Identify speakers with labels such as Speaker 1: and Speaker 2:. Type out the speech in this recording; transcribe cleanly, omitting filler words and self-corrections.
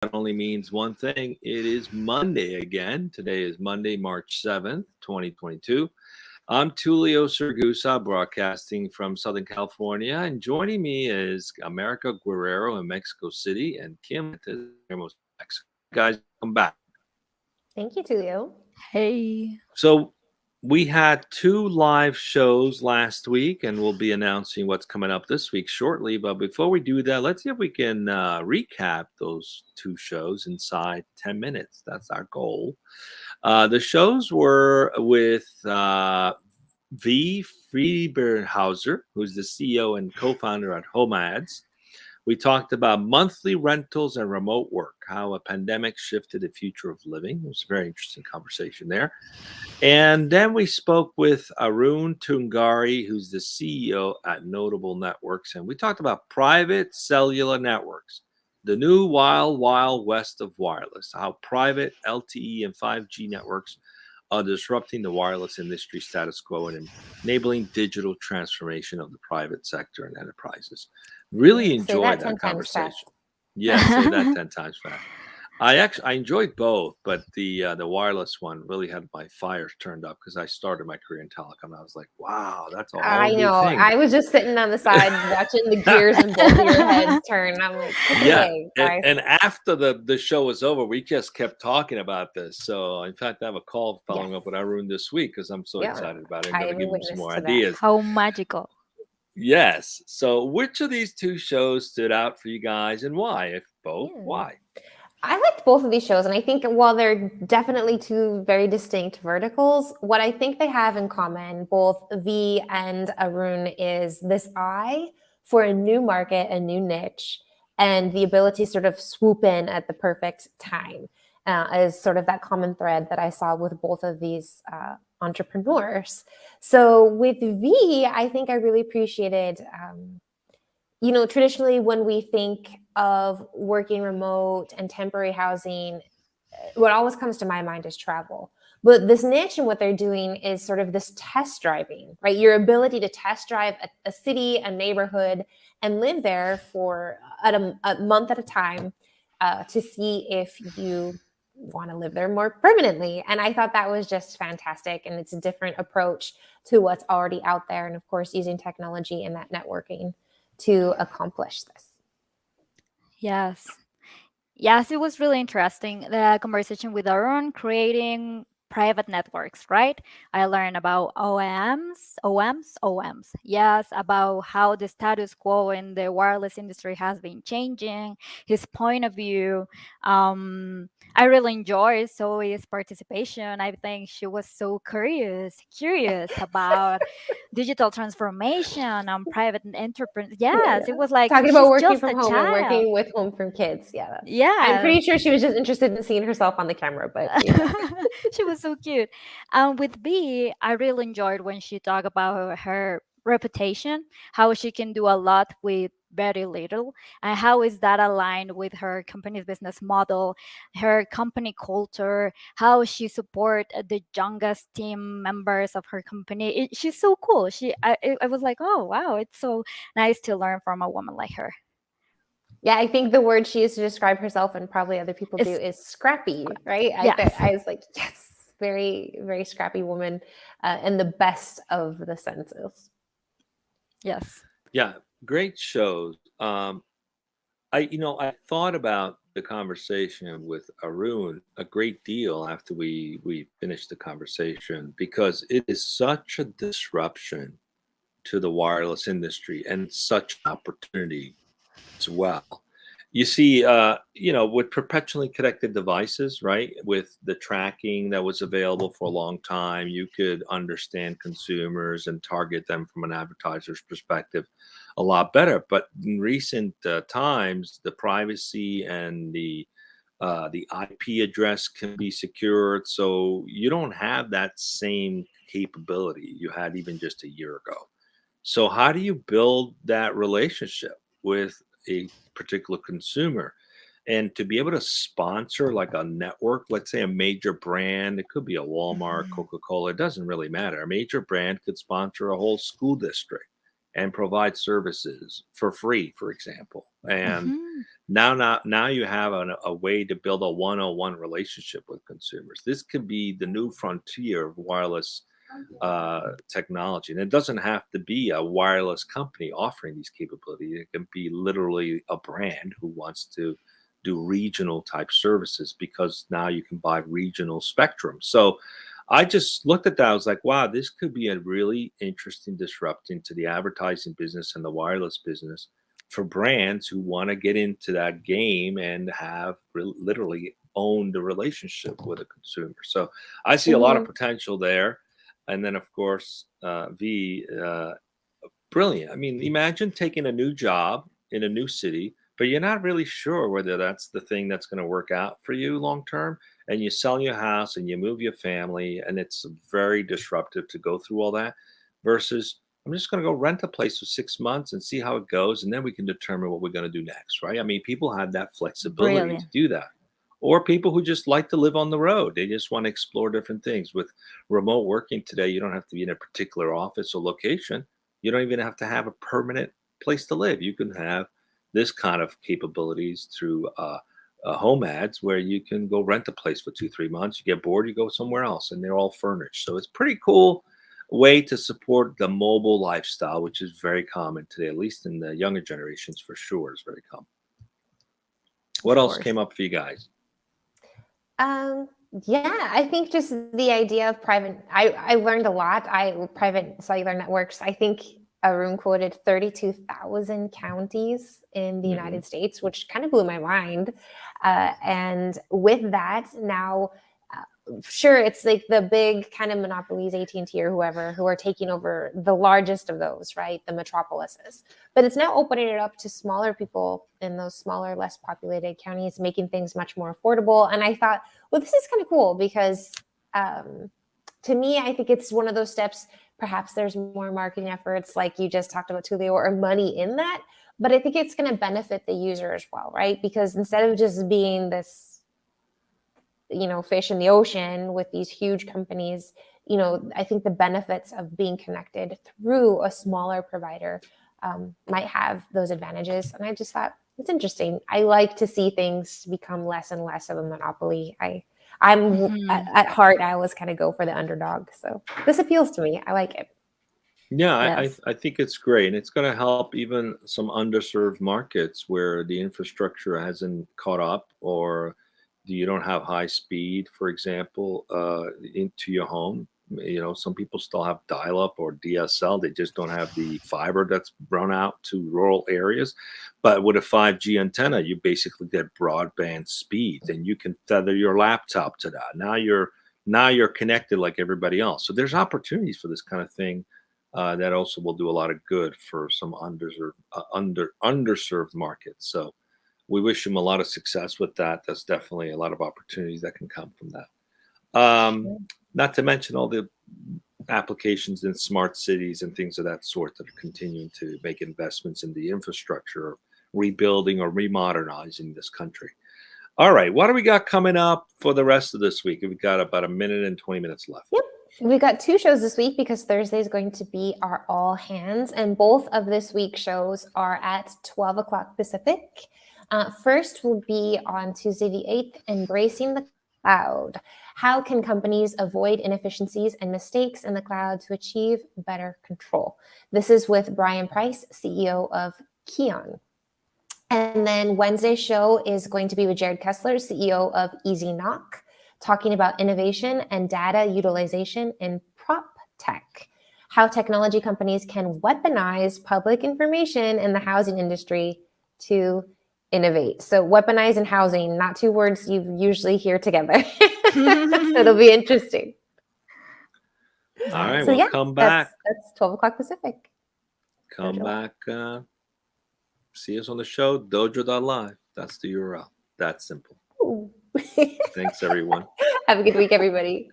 Speaker 1: that only means one thing. It is Monday again. Today is Monday, March 7th, 2022. I'm Tulio Sergusa, broadcasting from Southern California, and joining me is America Guerrero in Mexico City and Kim in Mexico. Guys, come back.
Speaker 2: Thank you, Tulio.
Speaker 3: Hey.
Speaker 1: So we had 2 live shows last week, and we'll be announcing what's coming up this week shortly. But before we do that, let's see if we can recap those 2 shows inside 10 minutes. That's our goal. The shows were with V. Friebertshauser, who's the CEO and co-founder at Homads. We talked about monthly rentals and remote work, how a pandemic shifted the future of living. It was a very interesting conversation there. And then we spoke with Aroon Tungare, who's the CEO at NODABL Networks. And we talked about private cellular networks, the new wild, wild west of wireless, how private LTE and 5G networks are disrupting the wireless industry status quo and enabling digital transformation of the private sector and enterprises. Really enjoyed that conversation. Yeah, say that 10 times fast. I enjoyed both, but the wireless one really had my fires turned up because I started my career in telecom. I was like, wow, that's all.
Speaker 2: I know. I was just sitting on the side watching the gears in both of your heads turn. I'm like,
Speaker 1: and after the show was over, we just kept talking about this. So in fact, I have a call following up with Aroon this week because I'm so excited about it. I'm going to give him some more ideas.
Speaker 3: How magical.
Speaker 1: Yes. So which of these 2 shows stood out for you guys and why? If both, why?
Speaker 2: I liked both of these shows. And I think while they're definitely 2 very distinct verticals, what I think they have in common, both V and Aroon, is this eye for a new market, a new niche, and the ability to sort of swoop in at the perfect time is sort of that common thread that I saw with both of these entrepreneurs. So with V, I think I really appreciated, traditionally when we think of working remote and temporary housing, what always comes to my mind is travel. But this niche and what they're doing is sort of this test driving, right? Your ability to test drive a city, a neighborhood, and live there for a month at a time to see if you want to live there more permanently. And I thought that was just fantastic. And it's a different approach to what's already out there. And of course, using technology and that networking to accomplish this.
Speaker 3: Yes, it was really interesting, the conversation with Aroon, creating private networks, right? I learned about OMs. Yes, about how the status quo in the wireless industry has been changing, his point of view. I really enjoyed Zoe's participation. I think she was so curious about digital transformation and private enterprise. Yes, it was like
Speaker 2: talking about working from home and working with home from kids.
Speaker 3: Yeah.
Speaker 2: I'm pretty sure she was just interested in seeing herself on the camera, but
Speaker 3: she was so cute. With B, I really enjoyed when she talked about her reputation, how she can do a lot with very little, and how is that aligned with her company's business model, her company culture, how she support the youngest team members of her company. She's so cool. I was like, oh wow, it's so nice to learn from a woman like her.
Speaker 2: Yeah, I think the word she used to describe herself, and probably other people do, is scrappy, right?
Speaker 3: Yes.
Speaker 2: I was like, yes, very, very scrappy woman in the best of the senses.
Speaker 3: Yes.
Speaker 1: Yeah, great shows. I thought about the conversation with Aroon a great deal after we finished the conversation because it is such a disruption to the wireless industry and such an opportunity as well. You see, with perpetually connected devices, right? With the tracking that was available for a long time, you could understand consumers and target them from an advertiser's perspective a lot better. But in recent times, the privacy and the IP address can be secured, so you don't have that same capability you had even just a year ago. So how do you build that relationship with a particular consumer? And to be able to sponsor like a network, let's say a major brand, it could be a Walmart, Coca-Cola, it doesn't really matter. A major brand could sponsor a whole school district and provide services for free, for example. And Now you have a way to build a one-on-one relationship with consumers. This could be the new frontier of wireless technology, and it doesn't have to be a wireless company offering these capabilities. It can be literally a brand who wants to do regional type services, because now you can buy regional spectrum. So I just looked at that. I was like, wow, this could be a really interesting disrupting to the advertising business and the wireless business for brands who want to get into that game and have literally own the relationship with a consumer. So I see a lot of
Speaker 2: Mhm.
Speaker 1: potential there. And then, of course, brilliant. I mean, imagine taking a new job in a new city, but you're not really sure whether that's the thing that's going to work out for you long term. And you sell your house and you move your family, and it's very disruptive to go through all that. Versus, I'm just going to go rent a place for 6 months and see how it goes, and then we can determine what we're going to do next, right? I mean, people have that flexibility to
Speaker 3: Brilliant.
Speaker 1: do that. Or people who just like to live on the road, they just want to explore different things. With remote working today, you don't have to be in a particular office or location. You don't even have to have a permanent place to live. You can have this kind of capabilities through Homads, where you can go rent a place for 2, 3 months. You get bored, you go somewhere else, and they're all furnished. So it's pretty cool way to support the mobile lifestyle, which is very common today, at least in the younger generations for sure, is very common. What
Speaker 3: Of
Speaker 1: else
Speaker 3: course.
Speaker 1: came up for you guys?
Speaker 2: Um, yeah, I think just the idea of private, I learned a lot. Private cellular networks, I think Aroon quoted 32,000 counties in the
Speaker 1: Hmm.
Speaker 2: United States, which kind of blew my mind. And with that, now, sure, it's like the big kind of monopolies, AT&T or whoever, who are taking over the largest of those, right? The metropolises. But it's now opening it up to smaller people in those smaller, less populated counties, making things much more affordable. And I thought, well, this is kind of cool because to me, I think it's one of those steps. Perhaps there's more marketing efforts, like you just talked about, Tulio, or money in that. But I think it's going to benefit the user as well, right? Because instead of just being this, fish in the ocean with these huge companies, I think the benefits of being connected through a smaller provider might have those advantages. And I just thought it's interesting. I like to see things become less and less of a monopoly. I'm
Speaker 3: Mhm.
Speaker 2: at heart, I always kind of go for the underdog. So this appeals to me. I like it.
Speaker 1: Yeah,
Speaker 3: Yes.
Speaker 1: I think it's great, and it's going to help even some underserved markets where the infrastructure hasn't caught up, or you don't have high speed, for example, into your home. You know, some people still have dial-up or DSL. They just don't have the fiber that's run out to rural areas. But with a 5G antenna, you basically get broadband speeds, and you can tether your laptop to that. Now you're connected like everybody else. So there's opportunities for this kind of thing that also will do a lot of good for some underserved markets. So we wish them a lot of success with that. That's definitely a lot of opportunities that can come from that. Not to mention all the applications in smart cities and things of that sort that are continuing to make investments in the infrastructure, rebuilding or remodernizing this country. All right, what do we got coming up for the rest of this week? We've got about a minute and 20 minutes left.
Speaker 2: Yep. We got 2 shows this week because Thursday is going to be our all hands, and both of this week's shows are at 12 o'clock Pacific. First will be on Tuesday the 8th, Embracing the Cloud. How can companies avoid inefficiencies and mistakes in the cloud to achieve better control? This is with Brian Price, CEO of Keon. And then Wednesday's show is going to be with Jared Kessler, CEO of Easy Knock, talking about innovation and data utilization in prop tech, how technology companies can weaponize public information in the housing industry to innovate. So weaponize and housing, not 2 words you usually hear together. So it'll be interesting.
Speaker 1: All right,
Speaker 2: So
Speaker 1: well,
Speaker 2: yeah,
Speaker 1: come
Speaker 2: that's
Speaker 1: back.
Speaker 2: 12 o'clock Pacific.
Speaker 1: Come
Speaker 2: Dojo.
Speaker 1: back. See us on the show, dojo.live. That's the URL. That's simple.
Speaker 2: Ooh.
Speaker 1: Thanks, everyone.
Speaker 2: Have a good week, everybody.